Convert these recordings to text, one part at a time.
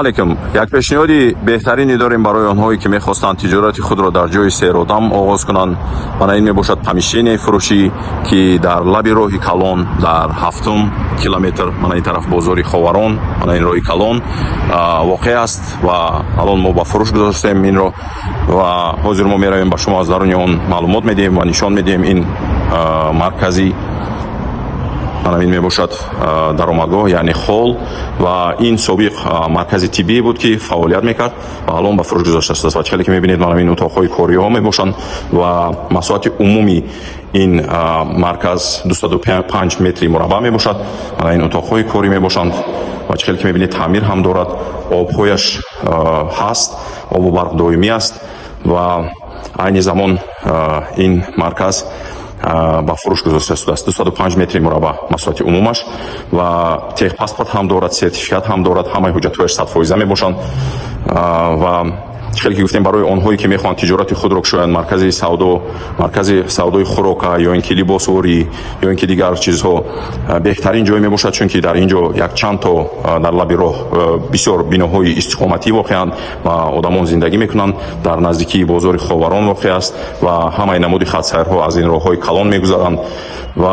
علیکم. یک پیشنهادی بهترینی داریم برای آنهایی که می‌خواستند تجارت خود را در جای سیر و دم آغاز کنند. من این میباشد قمیشین فروشی که در لب راه کلان در 7 کیلومتر من این طرف بازار خاوران من این راه کلان واقع است و الان ما با فروش گذاشتیم این را و حاضر ما میرویم با شما از درون آن معلومات میدیم و نشان میدیم. این مرکزی این میباشد درآمدگاه یعنی خال و این سابق مرکز طبی بود که فعالیت میکرد و الان به فروش گذاشته است. و چیزی که میبینید من این اتاقهای کاری ها میباشند و مساحت عمومی این مرکز 205 متر مربع میباشد. این اتاقهای کاری میباشند و چیزی که میبینید تعمیر هم دارد. آبهایش هست، آب و برق دائمی است و عین زمان این مرکز با فروش گذاشته شده است. 205 متر مربع مساحت عمومش و تیغ پاسپورت هم دارد، سرتیفیکات هم دارد، همه حجت‌هایش 100% میباشند و خیلی که گفتیم برای آنهایی که میخوان تجارت خود را شاید مرکز سودای خوراک یا اینکه لباسوری یا اینکه دیگر چیزها بهترین جای میباشد، چون که در اینجا یک چند تا در لب راه بسیار بناهای استقامتی واقعا و آدمان زندگی میکنند. در نزدیکی بازار خاوران واقع است و همه نمود خطسیرها از این راههای کلان میگذرند و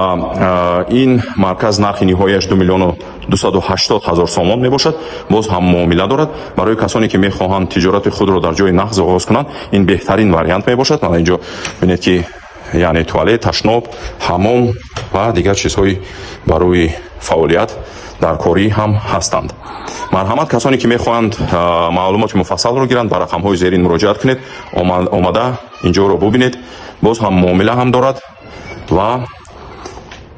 این مرکز نرخ نهاییش 2,280,000 سوم میباشد. باز هم معامله دارد برای کسانی که میخواهند تجارت خود را در جای نقض آغاز کنند. این بهترین واریانت میباشد. من اینجا ببینید که یعنی توالت، تشناب، حمام و دیگر چیزهای برای فعالیت در کاری هم هستند. مرحمت کسانی که میخواهند معلومات مفصل رو گیرند با رقم های زیرین مراجعت کنید. آمده اینجا رو ببینید. باز هم معامله هم دارد و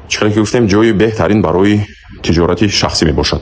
چیزی که گفتیم جای بهترین برای تجارت شخصی می باشد.